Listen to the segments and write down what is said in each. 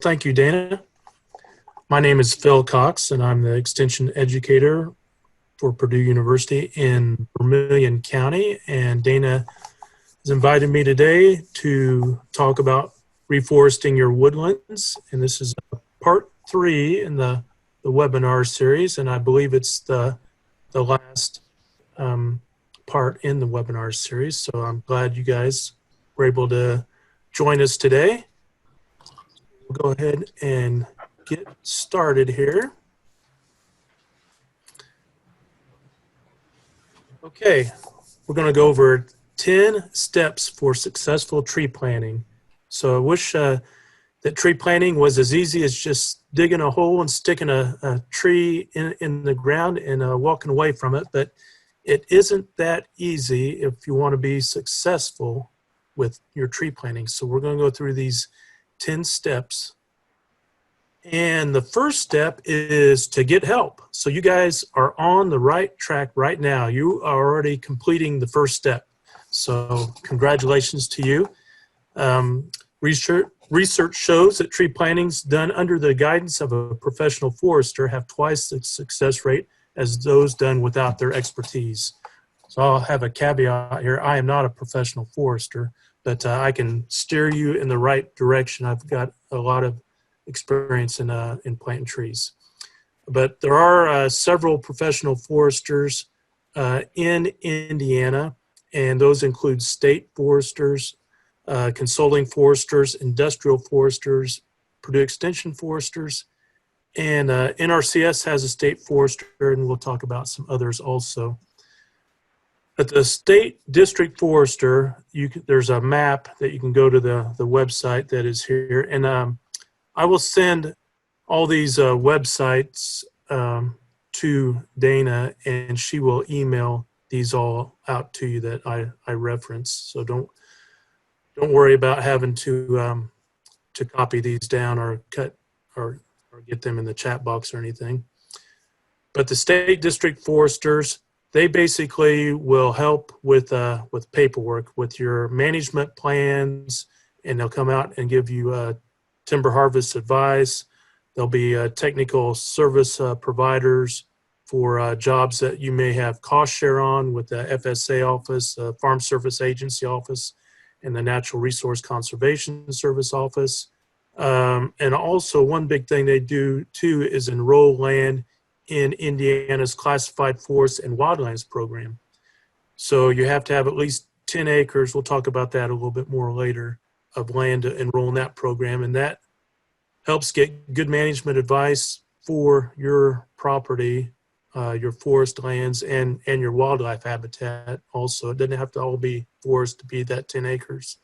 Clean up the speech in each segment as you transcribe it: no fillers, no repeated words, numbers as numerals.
Thank you, Dana. My name is Phil Cox, and I'm the Extension Educator for Purdue University in Vermillion County. And Dana has invited me today to talk about reforesting your woodlands. And this is part 3 in the webinar series, and I believe it's the last part in the webinar series. So I'm glad you guys were able to join us today. We'll go ahead and get started here. Okay, we're going to go over 10 steps for successful tree planting. So I wish that tree planting was as easy as just digging a hole and sticking a tree in the ground and walking away from it, but it isn't that easy if you want to be successful with your tree planting. So we're going to go through these 10 steps. And the first step is to get help. So you guys are on the right track right now. You are already completing the first step. So congratulations to you. Research shows that tree plantings done under the guidance of a professional forester have twice the success rate as those done without their expertise. So I'll have a caveat here. I am not a professional forester, but I can steer you in the right direction. I've got a lot of experience in planting trees. But there are several professional foresters in Indiana, and those include state foresters, consulting foresters, industrial foresters, Purdue Extension foresters, and NRCS has a state forester, and we'll talk about some others also. At the state district forester, there's a map that you can go to the website that is here, and I will send all these websites to Dana, and she will email these all out to you that I reference. So don't worry about having to copy these down or cut or get them in the chat box or anything. But the state district foresters, they basically will help with paperwork, with your management plans, and they'll come out and give you timber harvest advice. There'll be technical service providers for jobs that you may have cost share on with the FSA office, Farm Service Agency office, and the Natural Resource Conservation Service office. And also one big thing they do too is enroll land in Indiana's Classified Forest and Wildlands program. So you have to have at least 10 acres, we'll talk about that a little bit more later, of land to enroll in that program, and that helps get good management advice for your property, your forest lands, and your wildlife habitat also. It doesn't have to all be forest to be that 10 acres.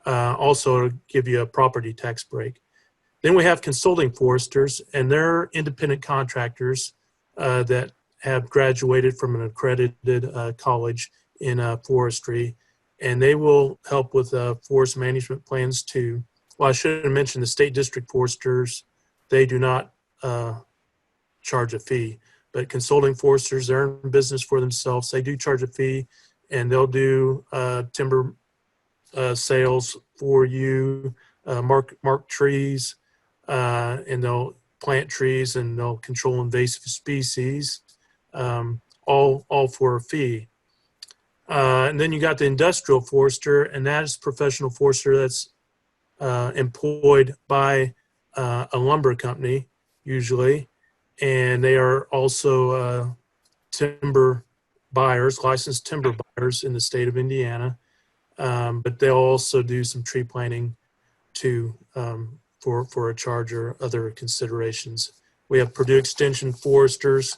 Also to give you a property tax break. Then we have consulting foresters, and they're independent contractors that have graduated from an accredited college in forestry, and they will help with forest management plans too. Well, I should have mentioned the state district foresters, they do not charge a fee, but consulting foresters, they're in business for themselves. They do charge a fee, and they'll do timber sales for you, mark trees, and they'll plant trees, and they'll control invasive species, all for a fee. And then you got the industrial forester, and that is professional forester that's employed by a lumber company usually, and they are also timber buyers, licensed timber buyers in the state of Indiana, but they'll also do some tree planting too, for a charge or other considerations. We have Purdue Extension foresters,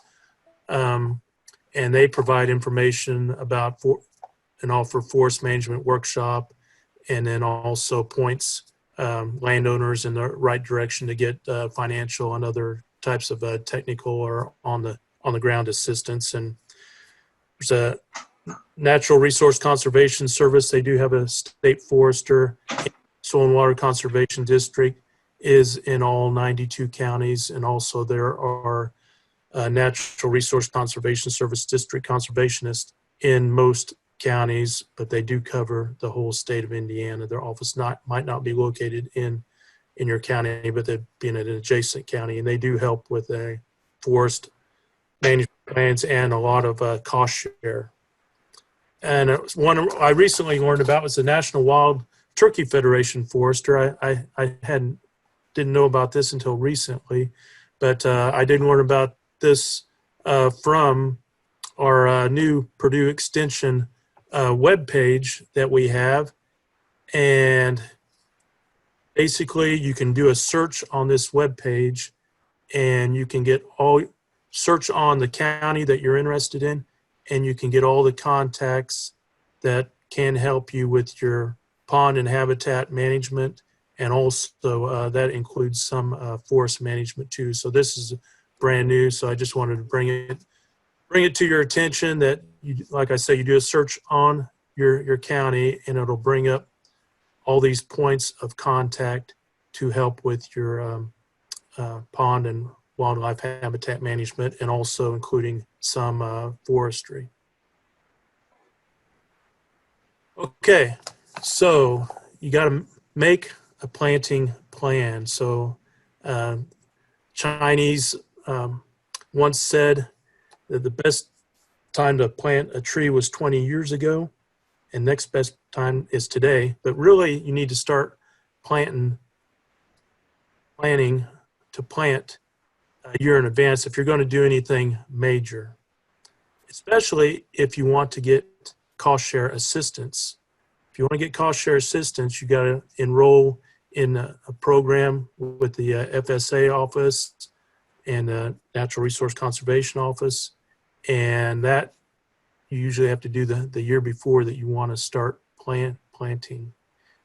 and they provide information about and offer forest management workshop, and then also points landowners in the right direction to get financial and other types of technical or on the ground assistance. And there's a Natural Resource Conservation Service. They do have a state forester. Soil and Water Conservation District is in all 92 counties, and also there are Natural Resource Conservation Service district conservationists in most counties, but they do cover the whole state of Indiana. Their office might not be located in in your county, but they'd be in an adjacent county, and they do help with a forest management plans and a lot of cost share. And one I recently learned about was the National Wild Turkey Federation Forester. I didn't know about this until recently, but I did learn about this from our new Purdue Extension webpage that we have. And basically, you can do a search on this webpage, and you can get search on the county that you're interested in, and you can get all the contacts that can help you with your pond and habitat management, and also that includes some forest management too. So this is brand new, so I just wanted to bring it to your attention that, like I say, you do a search on your county, and it'll bring up all these points of contact to help with your pond and wildlife habitat management, and also including some forestry. Okay, so you got to make a planting plan. So Chinese once said that the best time to plant a tree was 20 years ago, and next best time is today. But really, you need to start planning to plant a year in advance if you're going to do anything major, especially if you want to get cost share assistance. If you want to get cost share assistance, you got to enroll in a program with the FSA office and the Natural Resource Conservation Office, and that you usually have to do the year before that you want to start planting.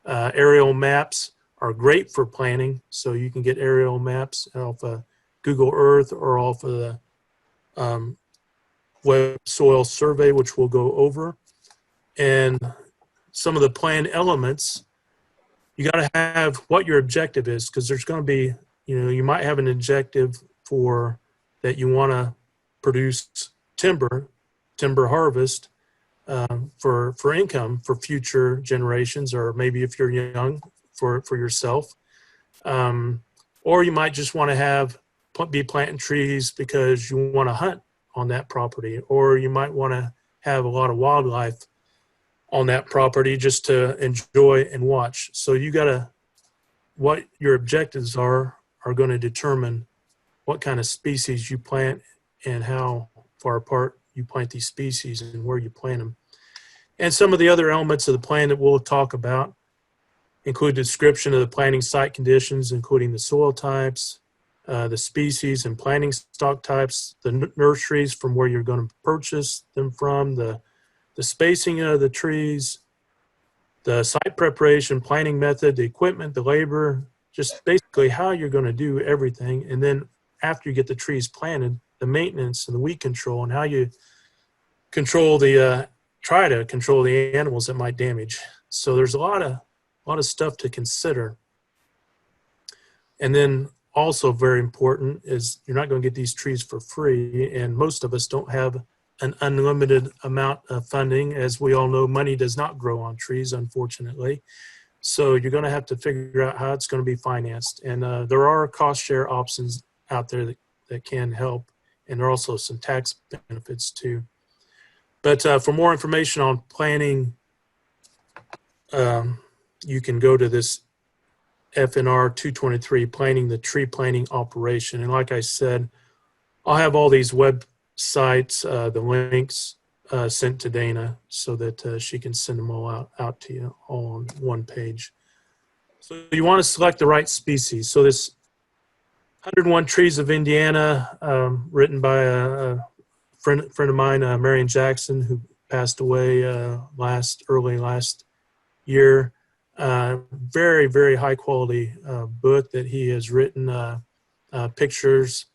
Aerial maps are great for planting, so you can get aerial maps off of Google Earth or off of the Web Soil Survey, which we'll go over. And some of the plan elements, you got to have what your objective is, because there's going to be, you might have an objective for that you want to produce timber harvest for income for future generations, or maybe if you're young for yourself, or you might just want to be planting trees because you want to hunt on that property, or you might want to have a lot of wildlife on that property just to enjoy and watch. So what your objectives are going to determine what kind of species you plant and how far apart you plant these species and where you plant them. And some of the other elements of the plan that we'll talk about include description of the planting site conditions, including the soil types, the species and planting stock types, the nurseries from where you're going to purchase them from, the spacing of the trees, the site preparation, planting method, the equipment, the labor, just basically how you're going to do everything. And then after you get the trees planted, the maintenance and the weed control, and how you try to control the animals that might damage. So there's a lot of stuff to consider. And then also very important is you're not going to get these trees for free, and most of us don't have an unlimited amount of funding. As we all know, money does not grow on trees, unfortunately. So you're going to have to figure out how it's going to be financed. And there are cost share options out there that can help, and there are also some tax benefits too. But for more information on planning, you can go to this FNR 223, planning the tree planting operation. And like I said, I'll have all these websites, the links sent to Dana so that she can send them all out to you all on one page. So you want to select the right species. So this 101 Trees of Indiana, written by a friend of mine, Marion Jackson, who passed away early last year. Very, very high quality book that he has written. Pictures,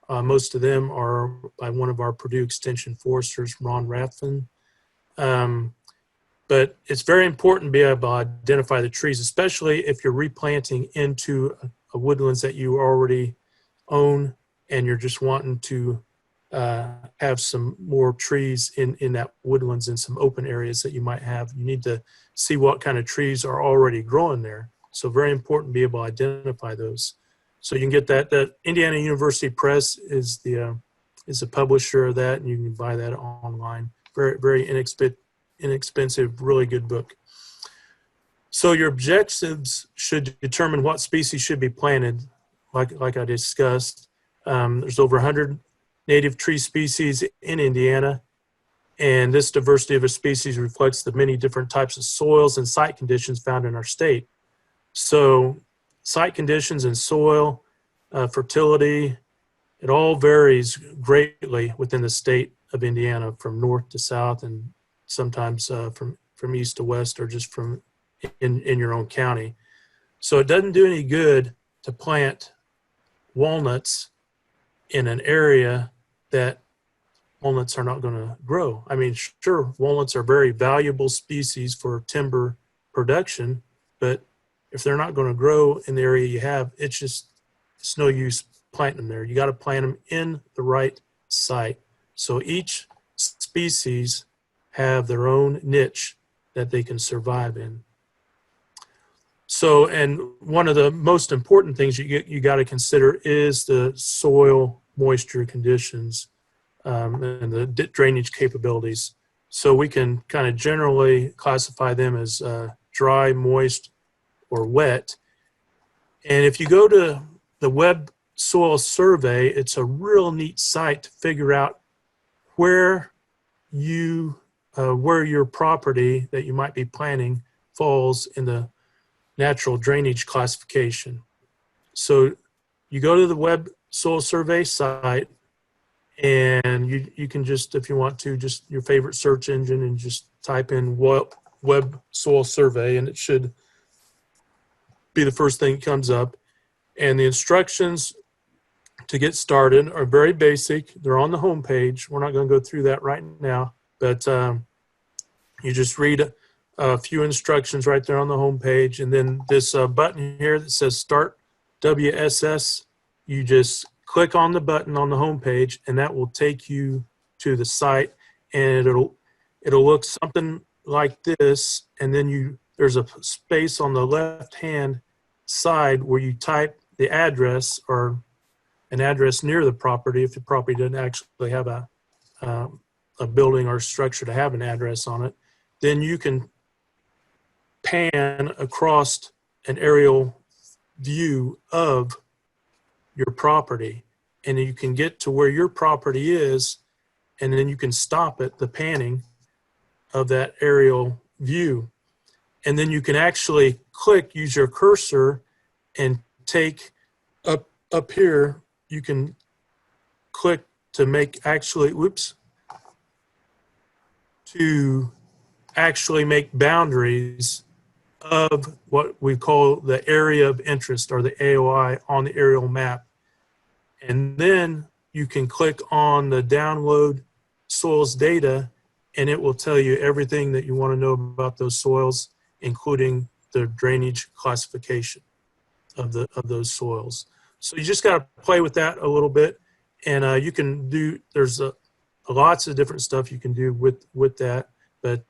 most of them are by one of our Purdue Extension foresters, Ron Rathfin. But it's very important to be able to identify the trees, especially if you're replanting into a woodlands that you already own and you're just wanting to have some more trees in that woodlands and some open areas that you might have. You need to see what kind of trees are already growing there. So very important to be able to identify those. So you can get that. That Indiana University Press is the publisher of that, and you can buy that online. Very inexpensive, really good book. So your objectives should determine what species should be planted, like I discussed. There's over 100 native tree species in Indiana, and this diversity of a species reflects the many different types of soils and site conditions found in our state. So site conditions and soil, fertility, it all varies greatly within the state of Indiana from north to south, and sometimes from east to west, or just from in your own county. So it doesn't do any good to plant walnuts in an area that walnuts are not going to grow. I mean, sure, walnuts are very valuable species for timber production, but if they're not going to grow in the area you have, it's no use planting them there. You got to plant them in the right site. So each species have their own niche that they can survive in. So, and one of the most important things you got to consider is the soil moisture conditions and the drainage capabilities. So we can kind of generally classify them as dry, moist, or wet. And if you go to the Web Soil Survey, it's a real neat site to figure out where your property that you might be planting falls in the natural drainage classification. So you go to the Web Soil Survey site, and you can just, if you want to, just your favorite search engine, and just type in Web Soil Survey, and it should be the first thing that comes up. And the instructions to get started are very basic. They're on the home page. We're not going to go through that right now, but you just read a few instructions right there on the home page, and then this button here that says Start WSS, you just click on the button on the home page, and that will take you to the site, and it'll look something like this. And then there's a space on the left hand side where you type the address, or an address near the property if the property doesn't actually have a building or structure to have an address on it. Then you can pan across an aerial view of your property, and you can get to where your property is, and then you can stop at the panning of that aerial view. And then you can actually use your cursor, and take up here, you can click to make boundaries of what we call the area of interest, or the AOI, on the aerial map. And then you can click on the download soils data, and it will tell you everything that you want to know about those soils, including the drainage classification of those soils. So you just got to play with that a little bit, and you can do, there's lots of different stuff you can do with that. But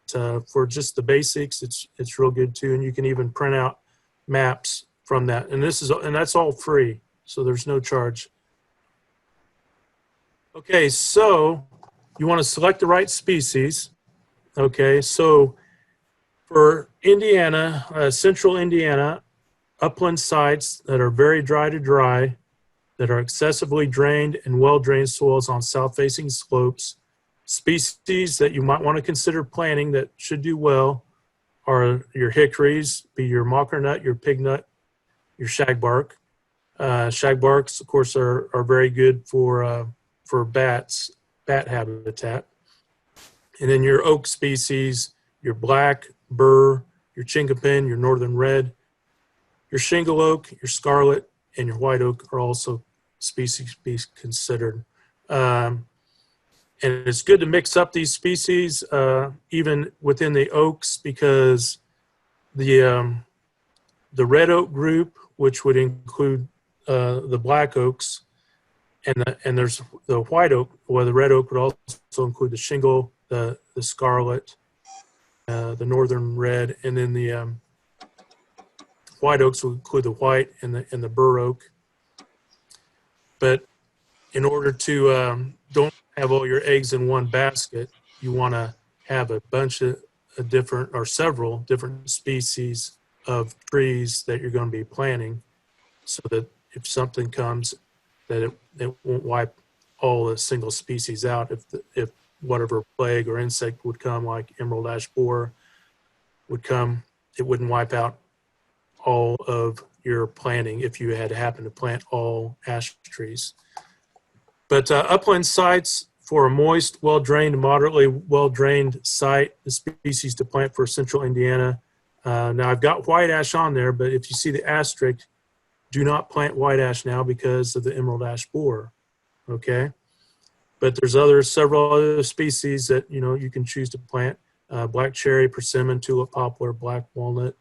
for just the basics, it's real good too. And you can even print out maps from that. And that's all free, so there's no charge. Okay, so you want to select the right species. Okay, so for Indiana, central Indiana, upland sites that are very dry to dry, that are excessively drained and well-drained soils on south-facing slopes, species that you might want to consider planting that should do well are your hickories, be your mockernut, your pignut, your shagbark. Shagbarks, of course, are very good for bat habitat. And then your oak species, your black, burr, your chinkapin, your northern red, your shingle oak, your scarlet, and your white oak are also species to be considered. And it's good to mix up these species, even within the oaks, because the red oak group, which would include the black oaks, and there's the white oak, or the red oak would also include the shingle, the scarlet, the northern red, and then white oaks will include the white and the bur oak. But in order to don't have all your eggs in one basket, you want to have a bunch of different or several different species of trees that you're going to be planting, so that if something comes, that it won't wipe all the single species out. If whatever plague or insect would come, like emerald ash borer would come, it wouldn't wipe out all of your planting if you had happened to plant all ash trees. But upland sites for a moist, well-drained, moderately well-drained site, the species to plant for central Indiana. Now I've got white ash on there, but if you see the asterisk, do not plant white ash now because of the emerald ash borer, okay? But there's several other species that you can choose to plant. Black cherry, persimmon, tulip poplar, black walnut,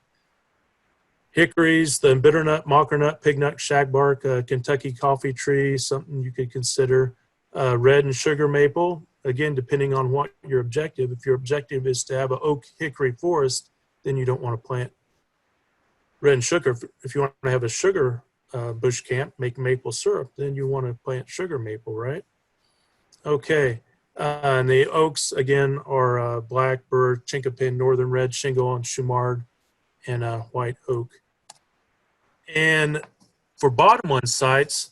hickories, the bitternut, mockernut, pignut, shagbark, Kentucky coffee tree, something you could consider. Red and sugar maple, again, depending on what your objective. If your objective is to have an oak hickory forest, then you don't want to plant red and sugar. If you want to have a sugar bush camp, make maple syrup, then you want to plant sugar maple, right? Okay. And the oaks, again, are black, bur, chinkapin, northern red, shingle, and shumard, and white oak. And for bottomland sites,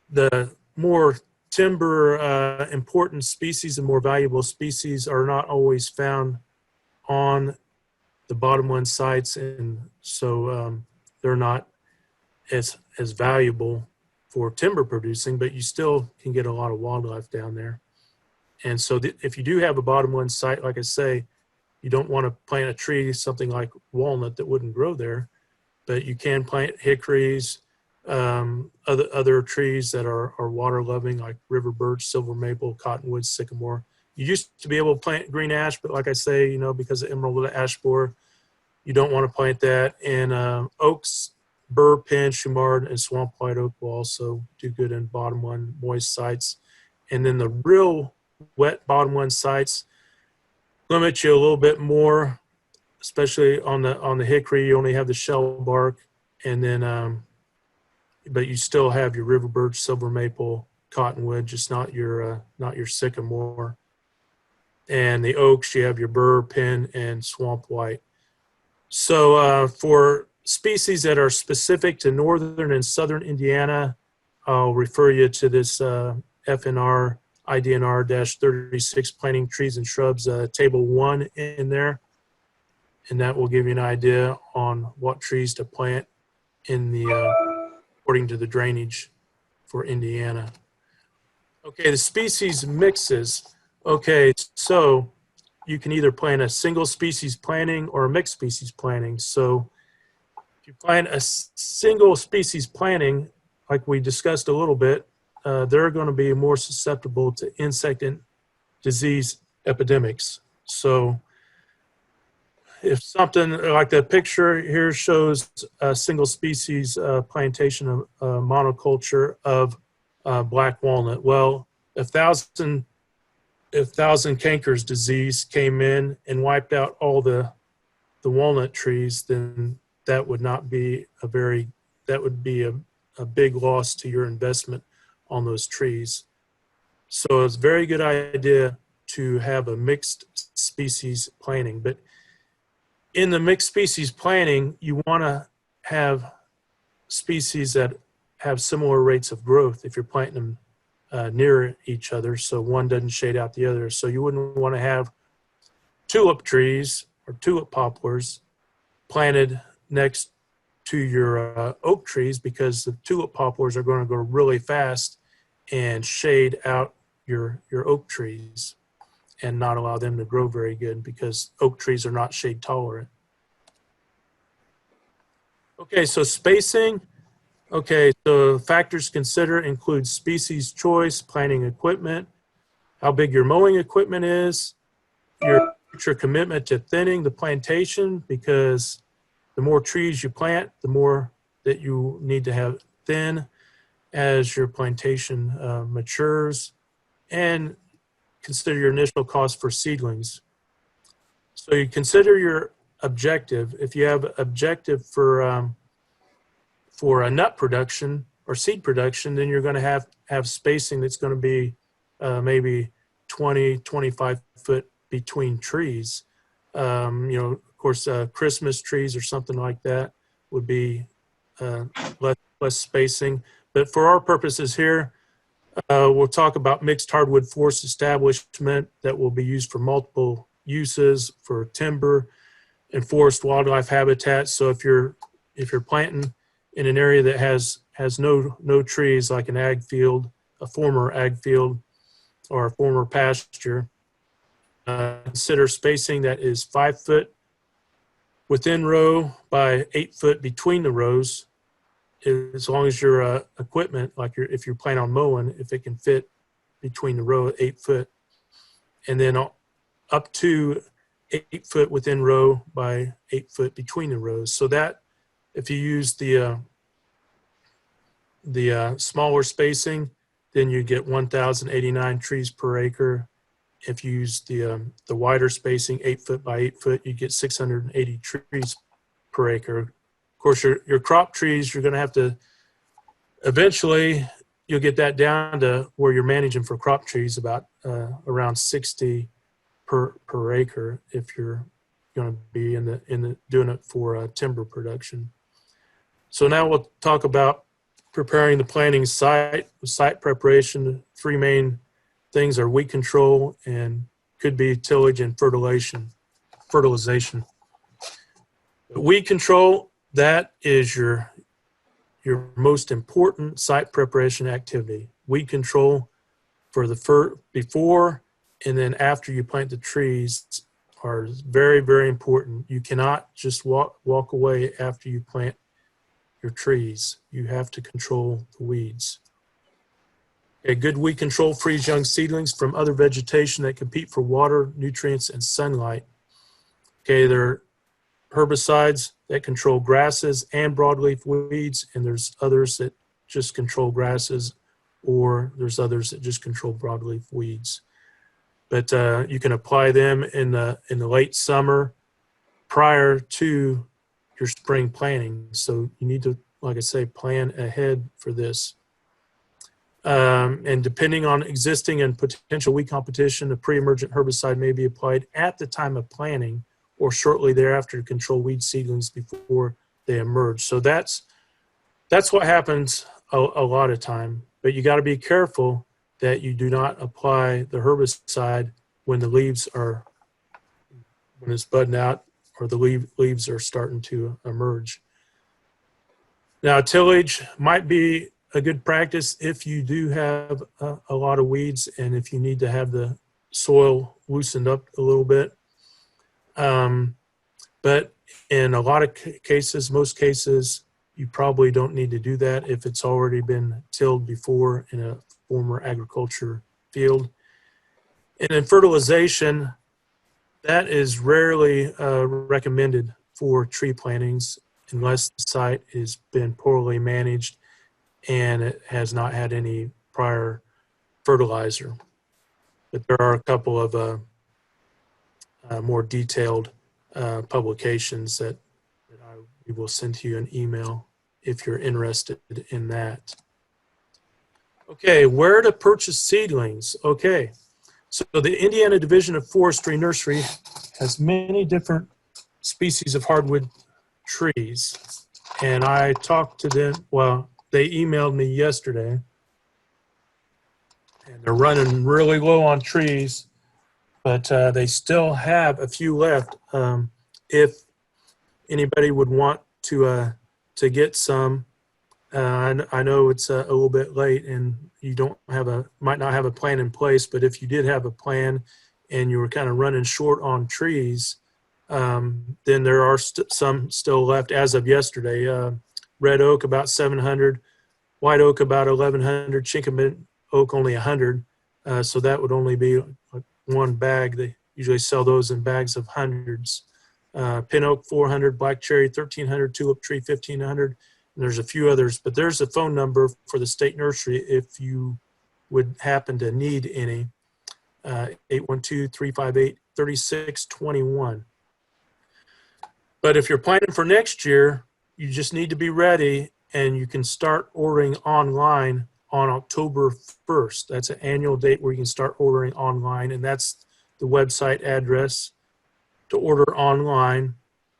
the more timber important species and more valuable species are not always found on the bottomland sites, and so they're not as valuable for timber producing, but you still can get a lot of wildlife down there. And so if you do have a bottomland site, like I say, you don't want to plant a tree, something like walnut, that wouldn't grow there, but you can plant hickories, other trees that are water loving, like river birch, silver maple, cottonwood, sycamore. You used to be able to plant green ash, but like I say, because of emerald ash borer, you don't want to plant that. And oaks, bur, pin, shumard, and swamp white oak will also do good in bottomland moist sites. And then the real wet bottomland sites limit you a little bit more, especially on the hickory. You only have the shell bark, and then but you still have your river birch, silver maple, cottonwood, just not your sycamore. And the oaks, you have your bur, pin, and swamp white. So for species that are specific to northern and southern Indiana, I'll refer you to this FNR IDNR-36 planting trees and shrubs, table 1 in there, and that will give you an idea on what trees to plant in the according to the drainage for Indiana. Okay, the species mixes. Okay, so you can either plant a single species planting or a mixed species planting. So if you plant a single species planting, like we discussed a little bit, they're going to be more susceptible to insect and disease epidemics. So if something like the picture here shows a single species plantation of monoculture of black walnut, well, if 1,000 cankers disease came in and wiped out all the walnut trees, then that would not be that would be a big loss to your investment on those trees. So it's a very good idea to have a mixed species planting. But in the mixed species planting, you want to have species that have similar rates of growth if you're planting them near each other, so one doesn't shade out the other. So you wouldn't want to have tulip trees or tulip poplars planted next to your oak trees, because the tulip poplars are going to go really fast and shade out your oak trees and not allow them to grow very good, because oak trees are not shade tolerant. Okay, so spacing. Okay, so factors considered include species choice, planting equipment, how big your mowing equipment is, your future commitment to thinning the plantation, because the more trees you plant, the more that you need to have thin as your plantation matures, and consider your initial cost for seedlings. So you consider your objective. If you have objective for a nut production or seed production, then you're going to have spacing that's going to be maybe 20, 25 foot between trees. You know, of course, Christmas trees or something like that would be less spacing. But for our purposes here, we'll talk about mixed hardwood forest establishment that will be used for multiple uses for timber and forest wildlife habitat. So if you're planting in an area that has no trees, like an ag field, a former ag field, or a former pasture, consider spacing that is 5 foot within row by 8 foot between the rows, as long as your equipment, like if you're planning on mowing, if it can fit between the row at 8 foot, and then up to 8 foot within row by 8 foot between the rows. So that if you use the smaller spacing, then you get 1,089 trees per acre. If you use the wider spacing, 8 foot by 8 foot, you get 680 trees per acre. Of course, your crop trees, you're going to have to, eventually, you'll get that down to where you're managing for crop trees about around 60 per acre if you're going to be doing it for timber production. So now we'll talk about preparing the planting site. Site preparation, three main things are weed control and could be tillage and fertilization. Weed control, that is your most important site preparation activity. Weed control for the before and then after you plant the trees are very, very important. You cannot just walk away after you plant your trees. You have to control the weeds. A good weed control frees young seedlings from other vegetation that compete for water, nutrients, and sunlight. Okay, there are herbicides that control grasses and broadleaf weeds, and there's others that just control grasses, or there's others that just control broadleaf weeds. But you can apply them in the late summer prior to your spring planting. So you need to, like I say, plan ahead for this. And depending on existing and potential weed competition, a pre-emergent herbicide may be applied at the time of planting or shortly thereafter to control weed seedlings before they emerge. So that's what happens a lot of time. But you got to be careful that you do not apply the herbicide when when it's budding out or the leaves are starting to emerge. Now, tillage might be a good practice if you do have a lot of weeds and if you need to have the soil loosened up a little bit. But in a lot of cases, most cases, you probably don't need to do that if it's already been tilled before in a former agriculture field. And in fertilization, that is rarely recommended for tree plantings unless the site has been poorly managed and it has not had any prior fertilizer. But there are a couple of more detailed publications that we will send to you an email if you're interested in that. Okay, where to purchase seedlings? Okay, so the Indiana Division of Forestry Nursery has many different species of hardwood trees. And I talked to them, well, they emailed me yesterday. And they're running really low on trees, but they still have a few left. If anybody would want to get some, I know it's a little bit late and you might not have a plan in place, but if you did have a plan and you were kind of running short on trees, then there are some still left as of yesterday. Red oak about 700, white oak about 1,100, Chinkapin oak only 100. So that would only be like one bag. They usually sell those in bags of hundreds. Pin oak 400, black cherry 1,300, tulip tree 1,500. And there's a few others, but there's a phone number for the state nursery if you would happen to need any. 812-358-3621. But if you're planning for next year, you just need to be ready, and you can start ordering online on October 1st. That's an annual date where you can start ordering online, and that's the website address to order online.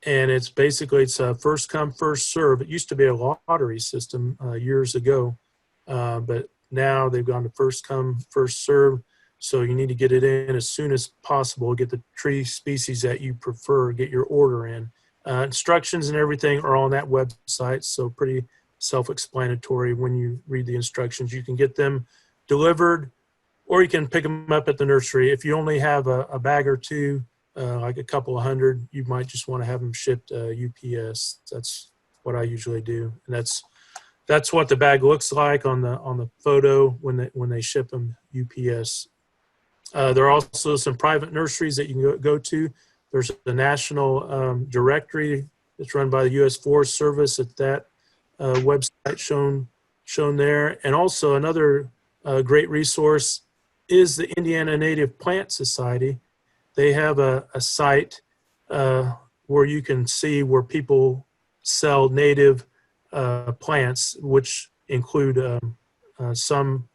And it's basically, it's a first come, first serve. It used to be a lottery system years ago, but now they've gone to first come, first serve. So you need to get it in as soon as possible, get the tree species that you prefer, get your order in. Instructions and everything are on that website, so pretty self-explanatory when you read the instructions. You can get them delivered, or you can pick them up at the nursery. If you only have a bag or two, like a couple of hundred, you might just want to have them shipped UPS. That's what I usually do, and that's what the bag looks like on the photo when they ship them UPS. There are also some private nurseries that you can go to. There's the national directory that's run by the U.S. Forest Service at that website shown there. And also another great resource is the Indiana Native Plant Society. They have a site where you can see where people sell native plants, which include some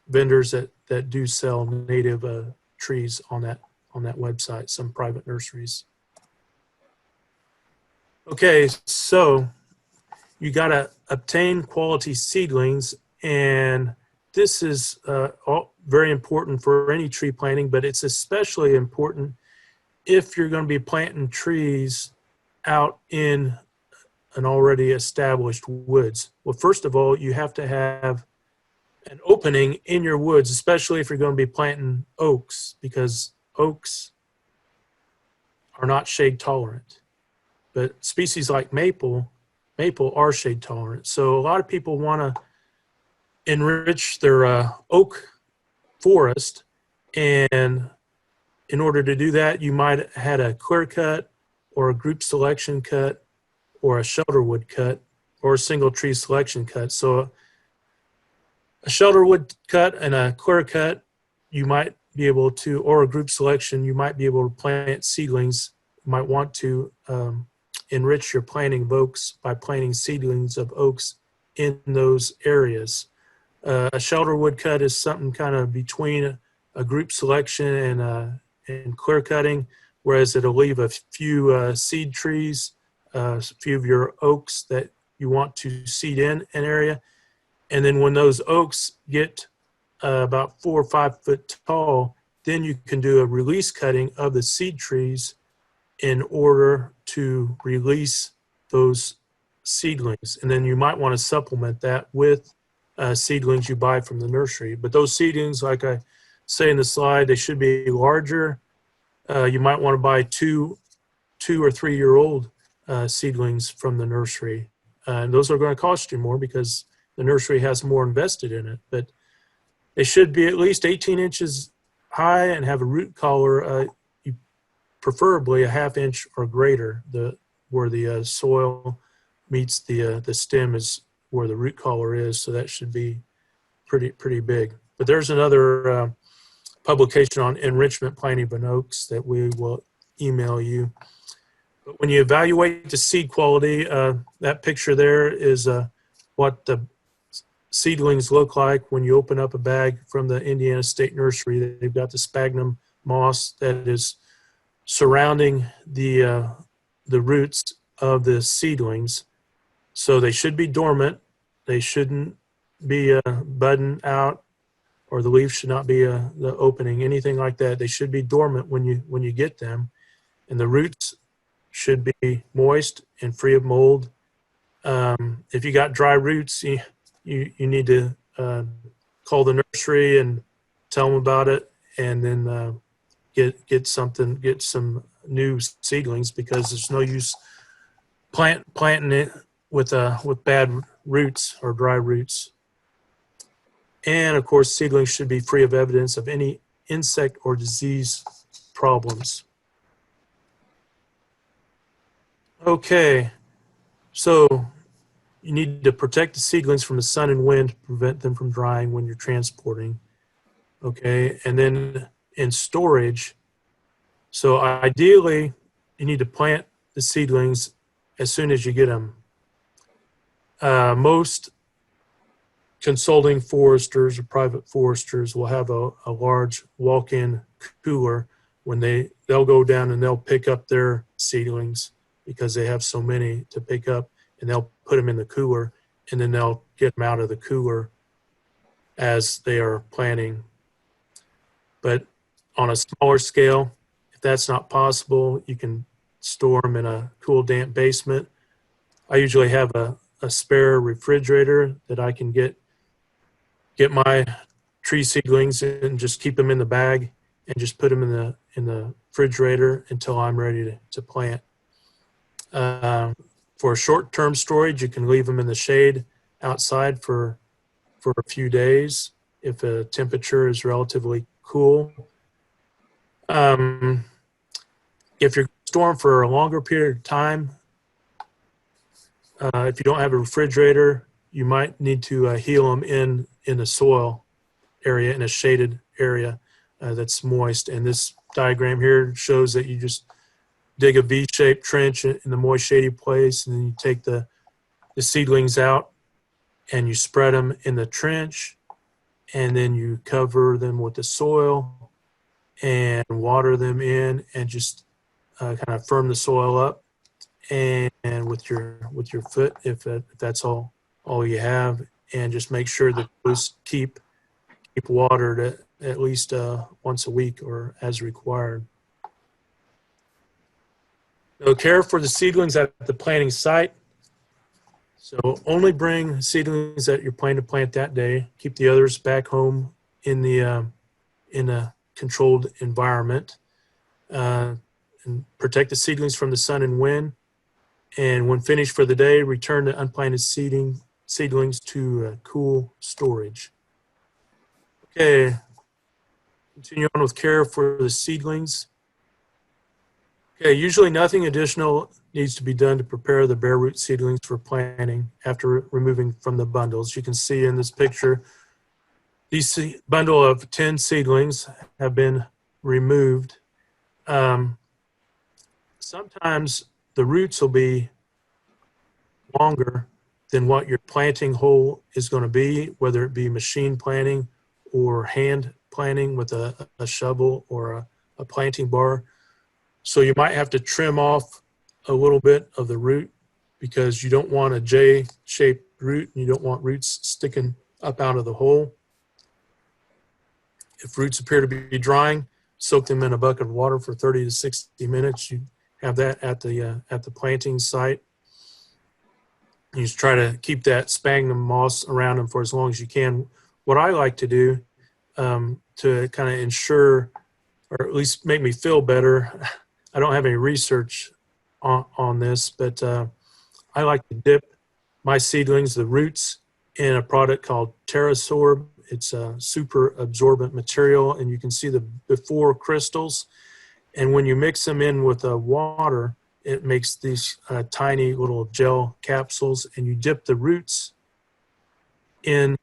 vendors that do sell native trees on that website, some private nurseries. Okay, so you got to obtain quality seedlings, and this is very important for any tree planting, but it's especially important if you're going to be planting trees out in an already established woods. Well, first of all, you have to have an opening in your woods, especially if you're going to be planting oaks, because oaks are not shade tolerant. But species like maple are shade tolerant. So a lot of people want to enrich their oak forest, and in order to do that, you might have had a clear cut or a group selection cut or a shelter wood cut or a single tree selection cut. So a shelter wood cut and a clear cut, you might be able to, or a group selection, you might be able to plant seedlings. You might want to enrich your planting of oaks by planting seedlings of oaks in those areas. A shelter wood cut is something kind of between a group selection and clear cutting, whereas it'll leave a few seed trees, a few of your oaks that you want to seed in an area. And then when those oaks get about 4 or 5 foot tall, then you can do a release cutting of the seed trees in order to release those seedlings. And then you might want to supplement that with seedlings you buy from the nursery. But those seedlings, like I say in the slide, they should be larger. You might want to buy 2 or 3 year old seedlings from the nursery. And those are going to cost you more because the nursery has more invested in it. But they should be at least 18 inches high and have a root collar, preferably a 1/2 inch or greater. Where the soil meets the stem is where the root collar is, so that should be pretty big. But there's another publication on enrichment planting of oaks that we will email you. But when you evaluate the seed quality, that picture there is what the seedlings look like when you open up a bag from the Indiana State Nursery. They've got the sphagnum moss that is surrounding the roots of the seedlings. So they should be dormant. They shouldn't be budding out, or the leaves should not be the opening, anything like that. They should be dormant when you get them. And the roots should be moist and free of mold. If you got dry roots, you need to call the nursery and tell them about it, and then get some new seedlings, because there's no use planting it with bad roots or dry roots. And of course, seedlings should be free of evidence of any insect or disease problems. Okay, so you need to protect the seedlings from the sun and wind to prevent them from drying when you're transporting. Okay, and then in storage, so ideally you need to plant the seedlings as soon as you get them. Most consulting foresters or private foresters will have a large walk-in cooler when they'll go down and they'll pick up their seedlings because they have so many to pick up, and they'll put them in the cooler, and then they'll get them out of the cooler as they are planting. But on a smaller scale, if that's not possible, you can store them in a cool, damp basement. I usually have a spare refrigerator that I can get my tree seedlings and just keep them in the bag and just put them in the refrigerator until I'm ready to plant. For short-term storage, you can leave them in the shade outside for a few days if the temperature is relatively cool. If you're storing for a longer period of time, if you don't have a refrigerator, you might need to heal them in the soil area, in a shaded area that's moist. And this diagram here shows that you just dig a V-shaped trench in the moist, shady place, and then you take the seedlings out and you spread them in the trench, and then you cover them with the soil and water them in, and just kind of firm the soil up, and with your foot, if that's all you have, and just make sure that those keep watered at least once a week or as required. So care for the seedlings at the planting site. So only bring seedlings that you're planning to plant that day. Keep the others back home in a controlled environment, and protect the seedlings from the sun and wind. And when finished for the day, return the unplanted seedlings to cool storage. Okay, continue on with care for the seedlings. Okay, usually nothing additional needs to be done to prepare the bare root seedlings for planting after removing from the bundles. You can see in this picture, these bundle of 10 seedlings have been removed. Sometimes the roots will be longer than what your planting hole is going to be, whether it be machine planting or hand planting with a shovel or a planting bar. So you might have to trim off a little bit of the root because you don't want a J-shaped root, and you don't want roots sticking up out of the hole. If roots appear to be drying, soak them in a bucket of water for 30 to 60 minutes. You have that at the planting site. You just try to keep that sphagnum moss around them for as long as you can. What I like to do to kind of ensure, or at least make me feel better, I don't have any research on this, but I like to dip my seedlings, the roots, in a product called TerraSorb. It's a super absorbent material, and you can see the before crystals. And when you mix them in with water, it makes these tiny little gel capsules, and you dip the roots in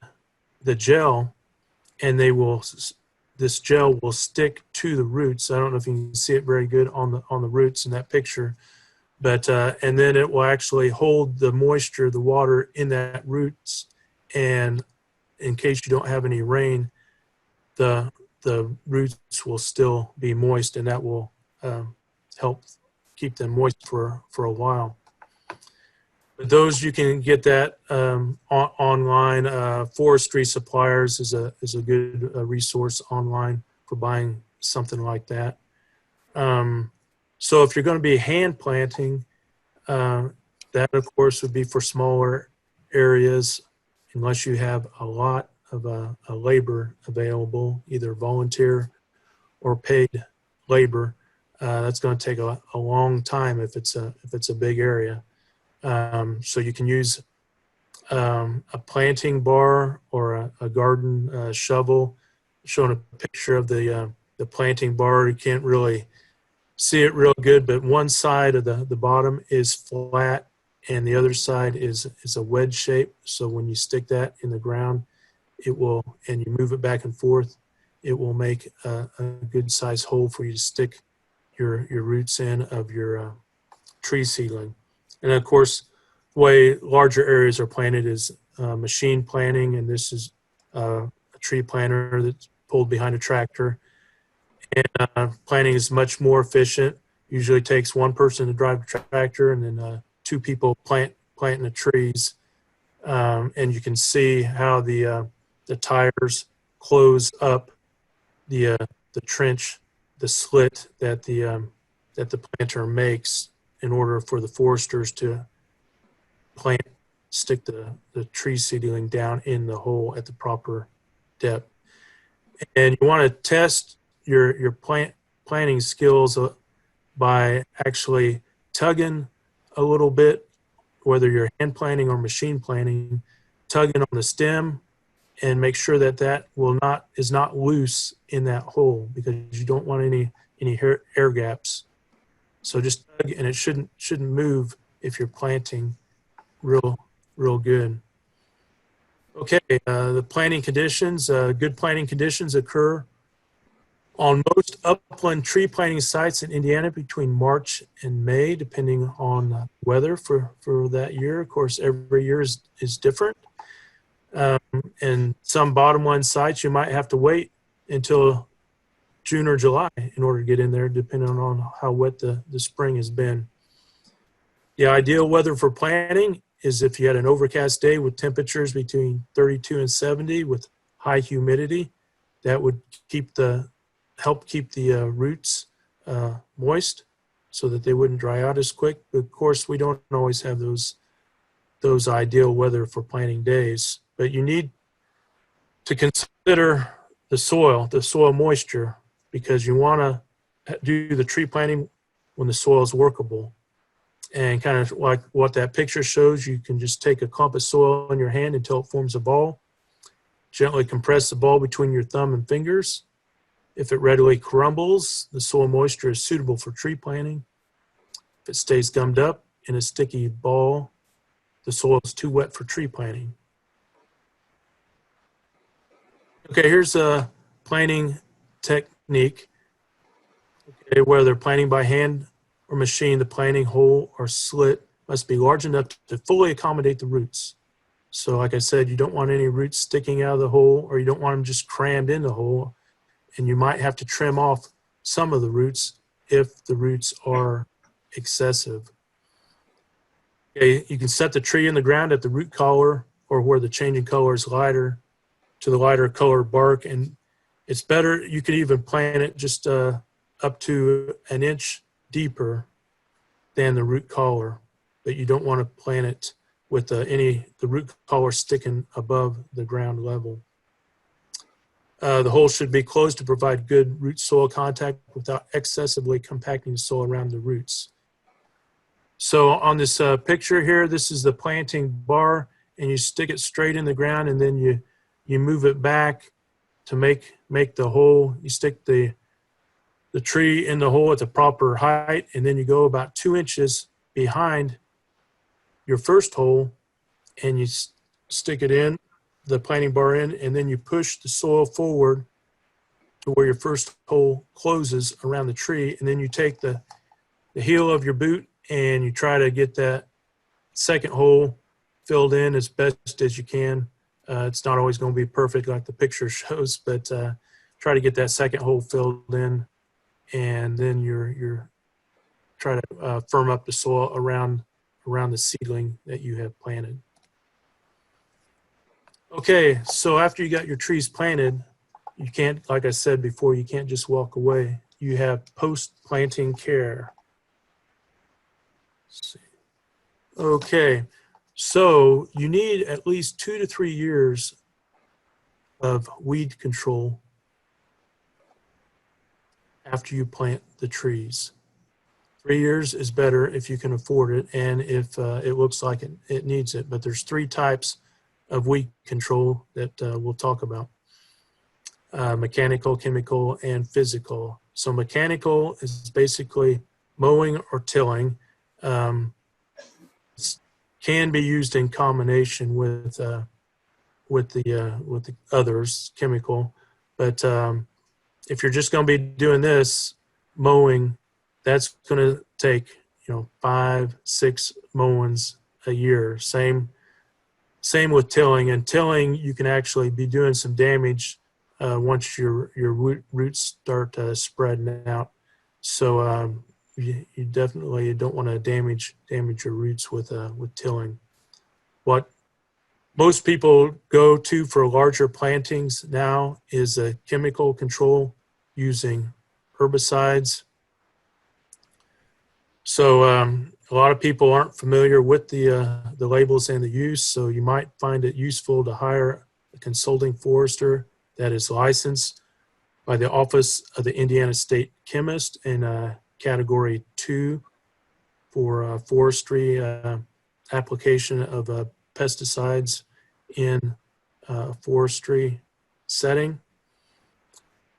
the gel, and this gel will stick to the roots. I don't know if you can see it very good on the roots in that picture, but and then it will actually hold the moisture, the water in that roots, and in case you don't have any rain, the roots will still be moist, and that will help keep them moist for a while. But those, you can get that online. Forestry Suppliers is a good resource online for buying something like that. So if you're going to be hand planting, that of course would be for smaller areas, unless you have a lot of a labor available, either volunteer or paid labor. That's going to take a long time if it's a big area. So you can use a planting bar or a garden shovel. Showing a picture of the planting bar, you can't really see it real good, but one side of the bottom is flat and the other side is a wedge shape. So when you stick that in the ground, it will, and you move it back and forth, it will make a good size hole for you to stick your roots in of your tree seedling. And of course, the way larger areas are planted is machine planting, and this is a tree planter that's pulled behind a tractor. And planting is much more efficient. Usually takes one person to drive the tractor, and then two people planting the trees. And you can see how the tires close up the trench, the slit that the planter makes in order for the foresters to stick the tree seedling down in the hole at the proper depth. And you want to test your planting skills by actually tugging a little bit, whether you're hand planting or machine planting, tugging on the stem, and make sure that that is not loose in that hole, because you don't want any air gaps. So just tug, and it shouldn't move if you're planting real good. Okay, the planting conditions. Good planting conditions occur on most upland tree planting sites in Indiana between March and May, depending on weather for that year. Of course, every year is different. And some bottomland sites, you might have to wait until June or July in order to get in there, depending on how wet the spring has been. The ideal weather for planting is if you had an overcast day with temperatures between 32 and 70 with high humidity. That would help keep the roots moist so that they wouldn't dry out as quick. But of course, we don't always have those ideal weather for planting days. But you need to consider the soil moisture, because you want to do the tree planting when the soil is workable. And kind of like what that picture shows, you can just take a clump of soil in your hand until it forms a ball. Gently compress the ball between your thumb and fingers. If it readily crumbles, the soil moisture is suitable for tree planting. If it stays gummed up in a sticky ball, the soil is too wet for tree planting. Okay, here's a planting technique. Okay, whether planting by hand or machine, the planting hole or slit must be large enough to fully accommodate the roots. So like I said, you don't want any roots sticking out of the hole, or you don't want them just crammed in the hole. And you might have to trim off some of the roots if the roots are excessive. Okay, you can set the tree in the ground at the root collar, or where the changing color is lighter, to the lighter colored bark. And it's better, you could even plant it just up to an inch deeper than the root collar, but you don't want to plant it with the root collar sticking above the ground level. The hole should be closed to provide good root soil contact without excessively compacting the soil around the roots. So on this picture here, this is the planting bar, and you stick it straight in the ground, and then you move it back to make the hole. You stick the tree in the hole at the proper height, and then you go about 2 inches behind your first hole, and you stick it in, the planting bar in, and then you push the soil forward to where your first hole closes around the tree, and then you take the heel of your boot and you try to get that second hole filled in as best as you can. It's not always going to be perfect like the picture shows, but try to get that second hole filled in, and then you're try to firm up the soil around the seedling that you have planted. Okay, so after you got your trees planted, you can't, like I said before, you can't just walk away. You have post-planting care. Let's see. Okay, so you need at least 2 to 3 years of weed control after you plant the trees. 3 years is better if you can afford it, and if it looks like it needs it. But there's 3 types of weed control that we'll talk about: mechanical, chemical, and physical. So mechanical is basically mowing or tilling. Can be used in combination with the others, chemical. But if you're just going to be doing this, mowing that's going to take 5-6 mowings a year. Same with tilling. And tilling, you can actually be doing some damage once your roots start spreading out. So you definitely don't want to damage your roots with tilling. What most people go to for larger plantings now is a chemical control using herbicides. So a lot of people aren't familiar with the labels and the use, so you might find it useful to hire a consulting forester that is licensed by the Office of the Indiana State Chemist in Category 2 for forestry application of pesticides in a forestry setting.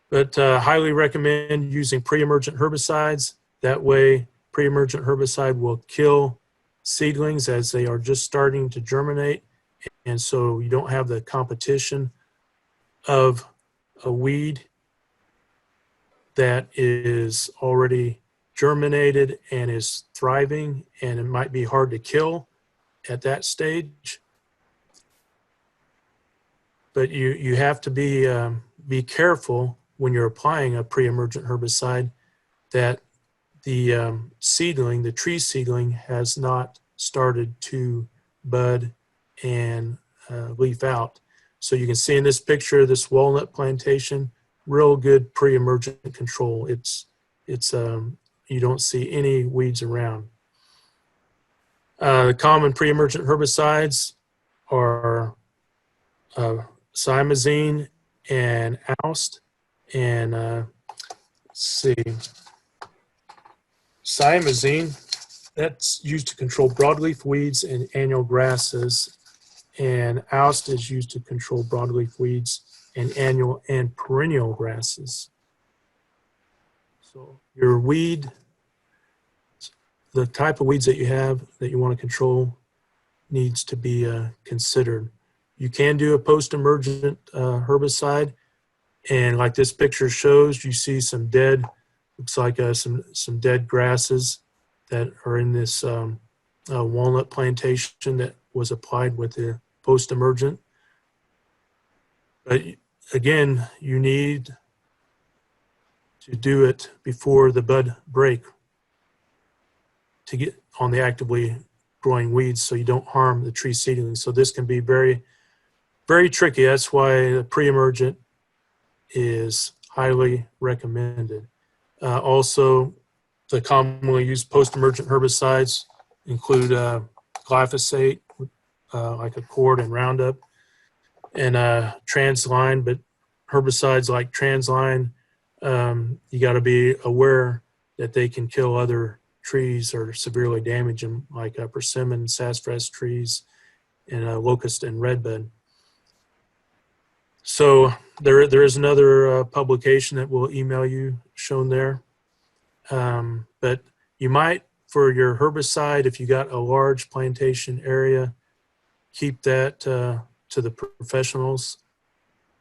But highly recommend using pre-emergent herbicides. That way, pre-emergent herbicide will kill seedlings as they are just starting to germinate, and so you don't have the competition of a weed that is already germinated and is thriving, and it might be hard to kill at that stage. But you have to be careful when you're applying a pre-emergent herbicide that the seedling, the tree seedling, has not started to bud and leaf out. So you can see in this picture, this walnut plantation, real good pre-emergent control. It's you don't see any weeds around. The common pre-emergent herbicides are simazine and oust. And let's see, simazine, that's used to control broadleaf weeds and annual grasses, and oust is used to control broadleaf weeds and annual and perennial grasses. So your weed, the type of weeds that you have that you want to control needs to be considered. You can do a post-emergent herbicide, and like this picture shows, you see some dead, looks like some dead grasses that are in this walnut plantation that was applied with the post-emergent. But again, you need to do it before the bud break to get on the actively growing weeds so you don't harm the tree seedlings. So this can be very, very tricky. That's why the pre-emergent is highly recommended. Also, the commonly used post-emergent herbicides include glyphosate, like Accord and Roundup, and transline. But herbicides like transline, you got to be aware that they can kill other trees or severely damage them, like persimmon, sassafras trees, and locust and redbud. So there is another publication that we'll email you shown there. But you might, for your herbicide, if you got a large plantation area, keep that to the professionals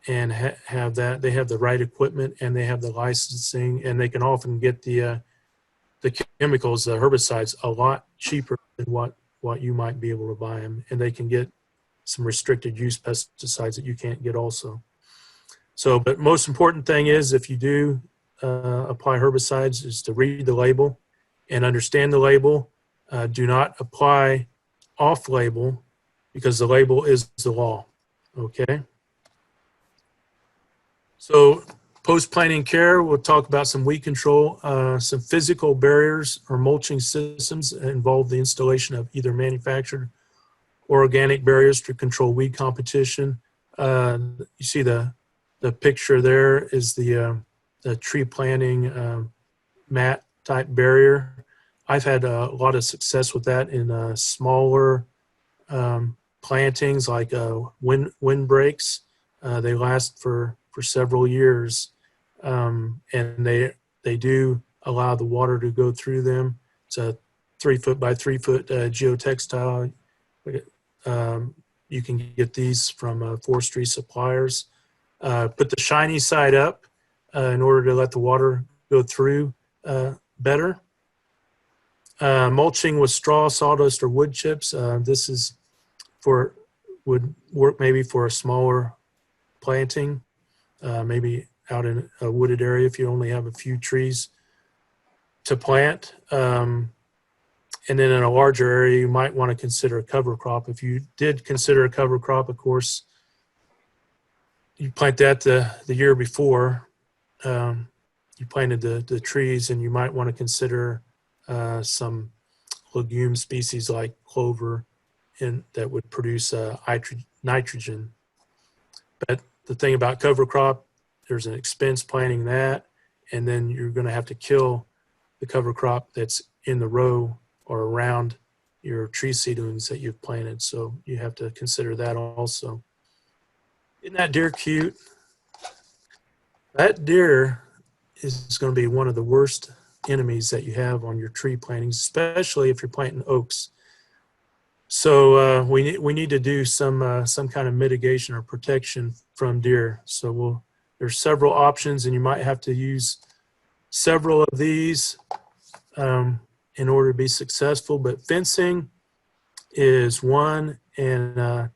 and have that. They have the right equipment and they have the licensing, and they can often get the chemicals, the herbicides, a lot cheaper than what you might be able to buy them, and they can get some restricted use pesticides that you can't get also. So, but most important thing is, if you do apply herbicides, is to read the label and understand the label. Do not apply off-label, because the label is the law, okay? So post-planting care, we'll talk about some weed control. Some physical barriers or mulching systems involve the installation of either manufactured or organic barriers to control weed competition. You see the picture there is the tree planting mat type barrier. I've had a lot of success with that in smaller plantings, like windbreaks. They last for several years, and they do allow the water to go through them. It's a 3-foot by 3-foot geotextile. You can get these from forestry suppliers. Put the shiny side up in order to let the water go through better. Mulching with straw, sawdust, or wood chips. This is would work maybe for a smaller planting, maybe out in a wooded area if you only have a few trees to plant. And then in a larger area, you might want to consider a cover crop. If you did consider a cover crop, of course, you plant that the year before you planted the trees, and you might want to consider some legume species like clover that would produce nitrogen. But the thing about cover crop, there's an expense planting that, and then you're going to have to kill the cover crop that's in the row or around your tree seedlings that you've planted. So you have to consider that also. Isn't that deer cute? That deer is going to be one of the worst enemies that you have on your tree plantings, especially if you're planting oaks. So we need to do some kind of mitigation or protection from deer. So there's several options, and you might have to use several of these in order to be successful. But fencing is one, and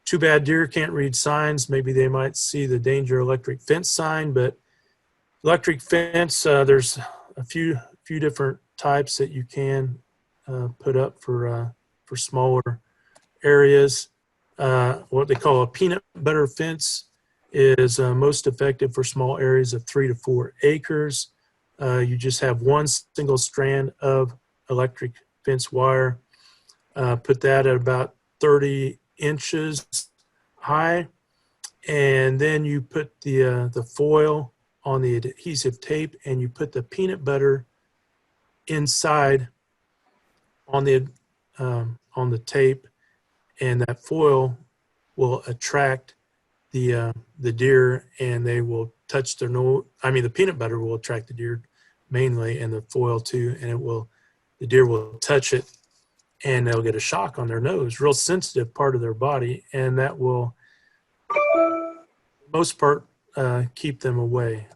too bad deer can't read signs. Maybe they might see the danger electric fence sign, but electric fence, there's a few different types that you can put up for smaller areas. What they call a peanut butter fence is most effective for small areas of 3 to 4 acres. You just have one single strand of electric fence wire. Put that at about 30 inches high, and then you put the foil on the adhesive tape, and you put the peanut butter inside on the tape, and that foil will attract the deer, and they will touch their nose. I mean, the peanut butter will attract the deer mainly, and the foil too, and the deer will touch it, and they'll get a shock on their nose, real sensitive part of their body, and that will, for the most part, keep them away.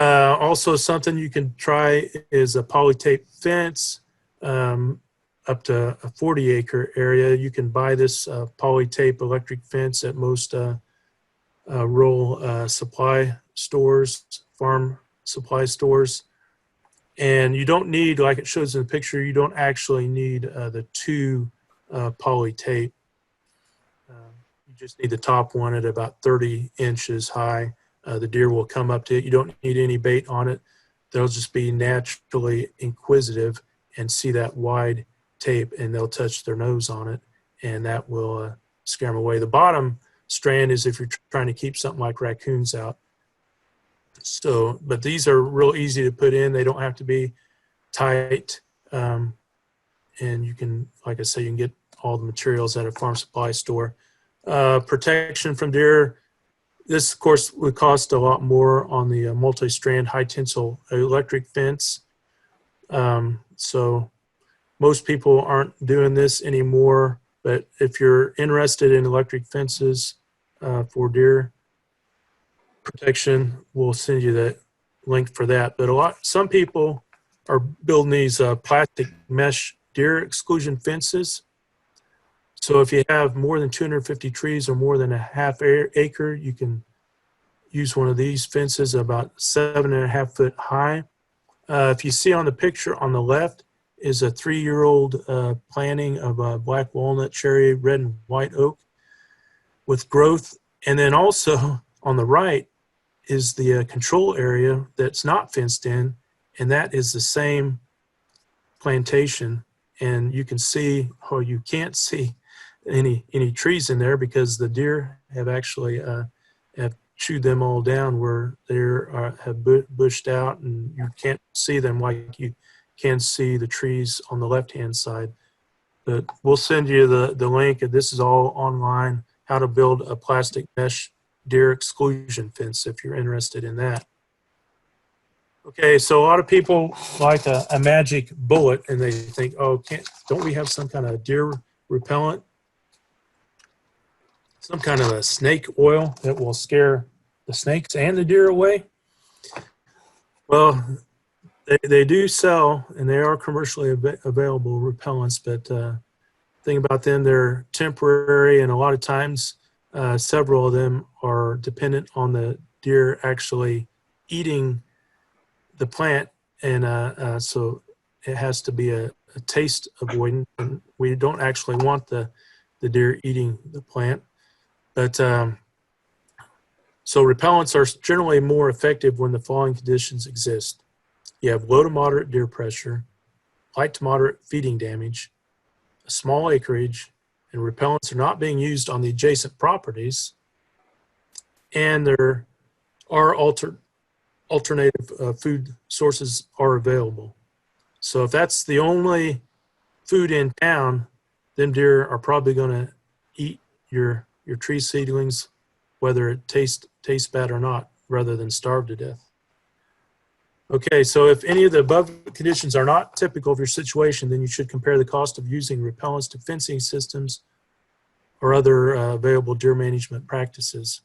Also, something you can try is a polytape fence up to a 40-acre area. You can buy this polytape electric fence at most rural supply stores, farm supply stores. And you don't need, like it shows in the picture, you don't actually need the two poly tape. You just need the top one at about 30 inches high. The deer will come up to it. You don't need any bait on it. They'll just be naturally inquisitive and see that wide tape, and they'll touch their nose on it, and that will scare them away. The bottom strand is if you're trying to keep something like raccoons out. So, but these are real easy to put in. They don't have to be tight. And you can, like I say, you can get all the materials at a farm supply store. Protection from deer. This, of course, would cost a lot more on the multi-strand high tensile electric fence. So most people aren't doing this anymore, but if you're interested in electric fences for deer protection, we'll send you the link for that. But some people are building these plastic mesh deer exclusion fences. So if you have more than 250 trees or more than a half acre, you can use one of these fences about 7.5 foot high. If you see on the picture on the left is a 3-year-old planting of black walnut, cherry, red and white oak with growth. And then also on the right is the control area that's not fenced in, and that is the same plantation. And you can see, or you can't see any trees in there because the deer have actually have chewed them all down where they have bushed out, and you can't see them like you can see the trees on the left-hand side. But we'll send you the link, and this is all online, how to build a plastic mesh deer exclusion fence if you're interested in that. Okay, so a lot of people like a magic bullet, and they think, oh, don't we have some kind of deer repellent? Some kind of a snake oil that will scare the snakes and the deer away? Well, They do sell, and they are commercially available repellents, but thing about them, they're temporary, and a lot of times several of them are dependent on the deer actually eating the plant, and so it has to be a taste avoidant, and we don't actually want the deer eating the plant. But so repellents are generally more effective when the following conditions exist. You have low to moderate deer pressure, light to moderate feeding damage, a small acreage, and repellents are not being used on the adjacent properties, and there are alternative food sources are available. So if that's the only food in town, them deer are probably going to eat your tree seedlings, whether it tastes bad or not, rather than starve to death. Okay, so if any of the above conditions are not typical of your situation, then you should compare the cost of using repellents to fencing systems or other available deer management practices.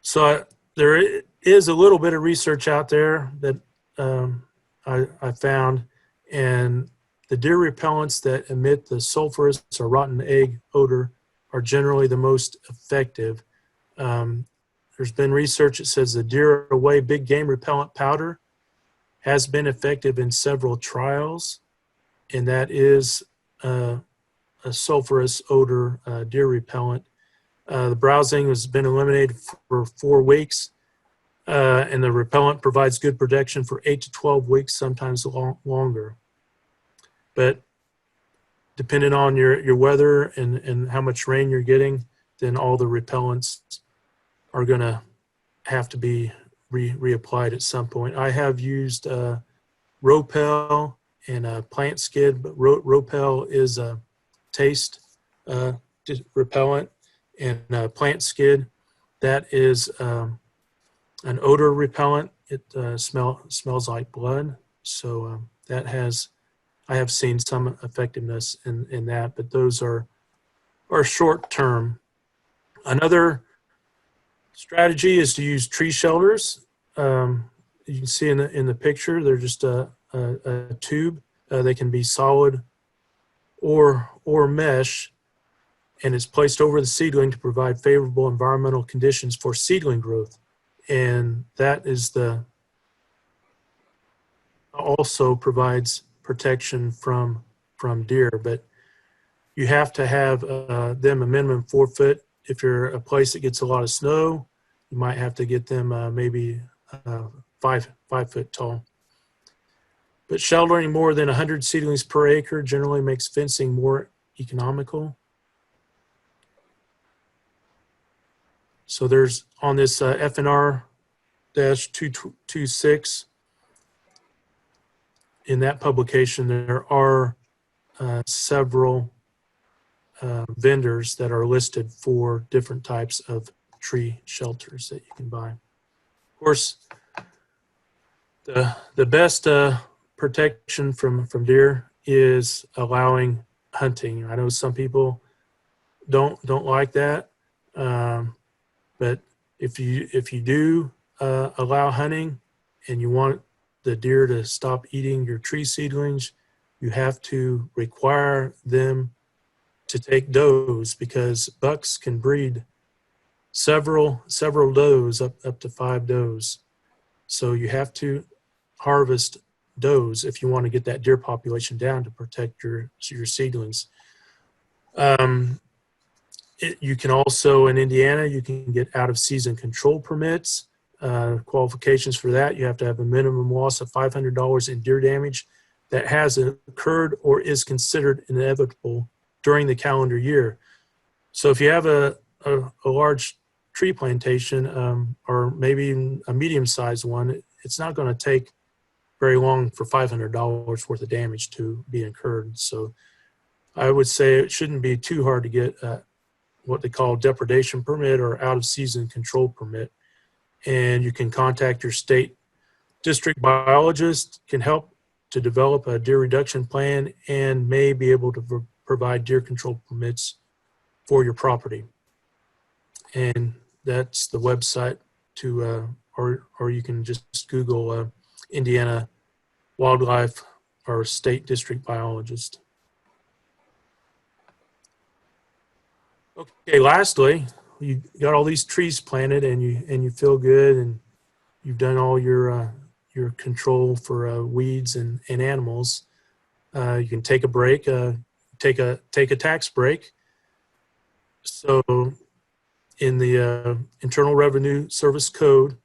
So there is a little bit of research out there that I found, and the deer repellents that emit the sulfurous or rotten egg odor are generally the most effective. There's been research that says the Deer Away big game repellent powder has been effective in several trials, and that is a sulfurous odor deer repellent. The browsing has been eliminated for 4 weeks, and the repellent provides good protection for 8 to 12 weeks, sometimes longer. But depending on your weather and how much rain you're getting, then all the repellents are going to have to be reapplied at some point. I have used Ropel and Plant Skid, but Ropel is a taste repellent, and Plant Skid, that is an odor repellent. It smells like blood. So I have seen some effectiveness in that, but those are short term. Another strategy is to use tree shelters. You can see in the picture, they're just a tube. They can be solid or mesh, and it's placed over the seedling to provide favorable environmental conditions for seedling growth. And that is also provides protection from deer, but you have to have them a minimum 4 foot. If you're a place that gets a lot of snow, you might have to get them maybe 5 foot tall. But sheltering more than 100 seedlings per acre generally makes fencing more economical. So there's on this FNR-226, in that publication, there are several vendors that are listed for different types of tree shelters that you can buy. Of course, the best protection from deer is allowing hunting. I know some people don't like that, but if you do allow hunting and you want the deer to stop eating your tree seedlings, you have to require them to take does, because bucks can breed several does, up to 5 does. So you have to harvest does if you want to get that deer population down to protect your seedlings. You can also, in Indiana, you can get out of season control permits. Qualifications for that: you have to have a minimum loss of $500 in deer damage that has occurred or is considered inevitable during the calendar year. So if you have a large tree plantation, or maybe even a medium-sized one, it's not going to take very long for $500 worth of damage to be incurred. So I would say it shouldn't be too hard to get what they call depredation permit or out-of-season control permit. And you can contact your state district biologist, can help to develop a deer reduction plan, and may be able to provide deer control permits for your property. And that's the website to, or you can just Google Indiana wildlife or state district biologist. Okay, lastly, you got all these trees planted and you feel good and you've done all your control for weeds and animals. You can take a break, take a tax break. So in the Internal Revenue Service Code,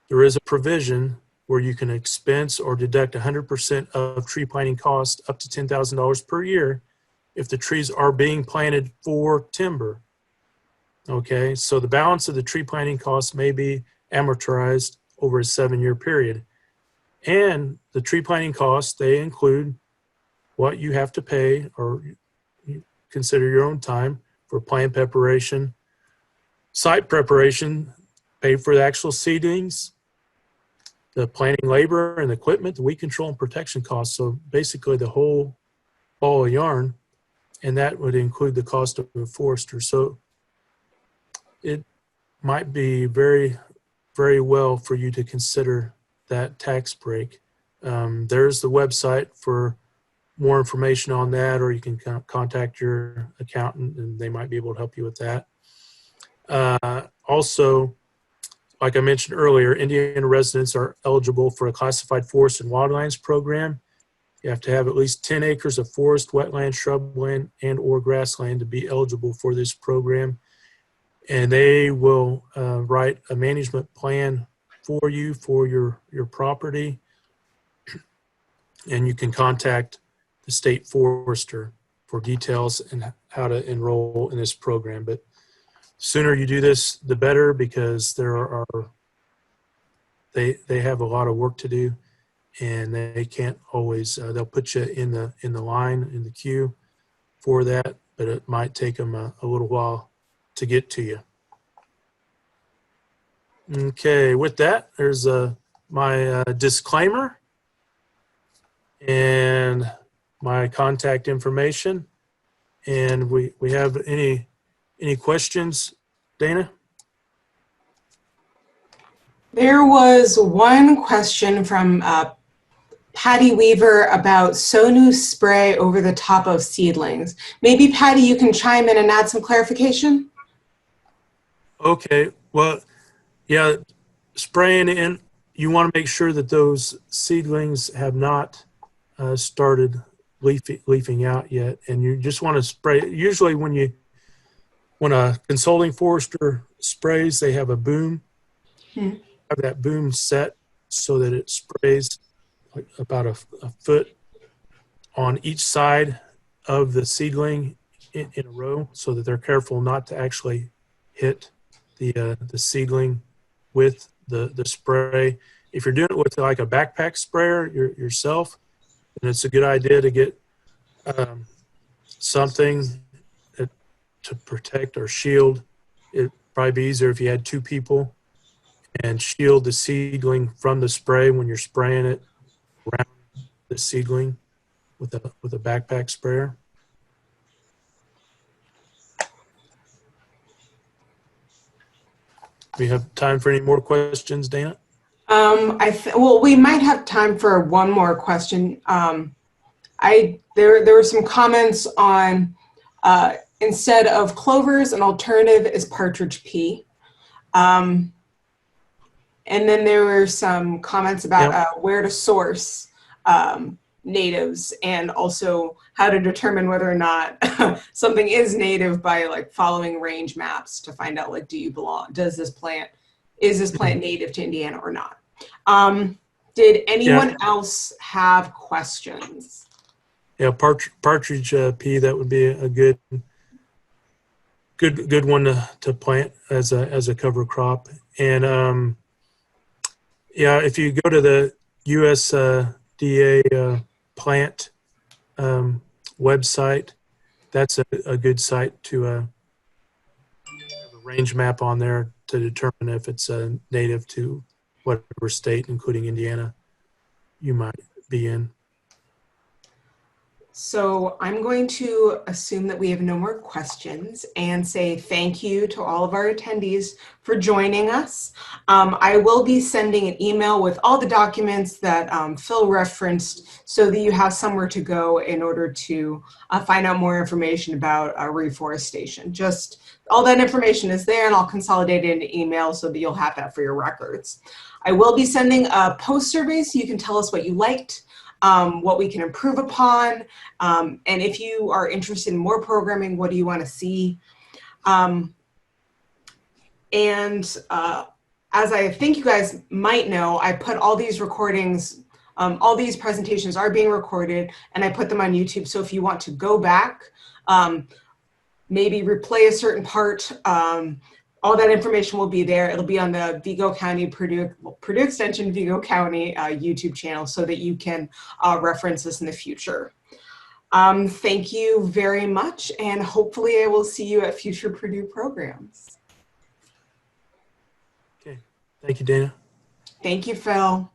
there is a provision where you can expense or deduct 100% of tree planting costs up to $10,000 per year if the trees are being planted for timber. Okay, so the balance of the tree planting costs may be amortized over a 7-year period. And the tree planting costs, they include what you have to pay or you consider your own time for plant preparation, site preparation, pay for the actual seedlings, the planting labor and equipment, the weed control and protection costs. So basically the whole ball of yarn, and that would include the cost of a forester. So it might be very, very well for you to consider that tax break. There's the website for more information on that, or you can contact your accountant and they might be able to help you with that. Also, like I mentioned earlier, Indiana residents are eligible for a classified forest and wildlands program. You have to have at least 10 acres of forest, wetland, shrubland, and or grassland to be eligible for this program. And they will write a management plan for you for your property. And you can contact the state forester for details and how to enroll in this program. But the sooner you do this, the better, because they have a lot of work to do, and they can't always. They'll put you in the line in the queue for that, but it might take them a little while to get to you. Okay, with that, there's my disclaimer and my contact information. And we have any questions, Dana? There was one question from Patty Weaver about Sonu spray over the top of seedlings. Maybe Patty, you can chime in and add some clarification. Okay, well, yeah, spraying in, you want to make sure that those seedlings have not started leafing out yet, and you just want to spray. Usually when a consulting forester sprays, they have a boom, have that boom set so that it sprays like about a foot on each side of the seedling in a row, so that they're careful not to actually hit the seedling with the spray. If you're doing it with like a backpack sprayer yourself, then it's a good idea to get something to protect or shield. It'd probably be easier if you had two people and shield the seedling from the spray when you're spraying it around the seedling with a backpack sprayer. We have time for any more questions, Dana? Well, we might have time for one more question. There were some comments on instead of clovers, an alternative is partridge pea. And then there were some comments about where to source natives, and also how to determine whether or not something is native by like following range maps to find out, like, is this plant native to Indiana or not? Did anyone else have questions? Yeah, partridge pea, that would be a good one to plant as a cover crop. And if you go to the USDA plant website, that's a good site to have a range map on there to determine if it's native to whatever state, including Indiana, you might be in. So I'm going to assume that we have no more questions and say thank you to all of our attendees for joining us. I will be sending an email with all the documents that Phil referenced so that you have somewhere to go in order to find out more information about reforestation. Just all that information is there, and I'll consolidate it into email so that you'll have that for your records. I will be sending a post survey so you can tell us what you liked, what we can improve upon, and if you are interested in more programming, what do you want to see? As I think you guys might know, I put all these recordings, all these presentations are being recorded, and I put them on YouTube. So if you want to go back, maybe replay a certain part, all that information will be there. It'll be on the Vigo County, Purdue Extension Vigo County YouTube channel so that you can reference this in the future. Thank you very much, and hopefully I will see you at future Purdue programs. Okay, thank you, Dana. Thank you, Phil.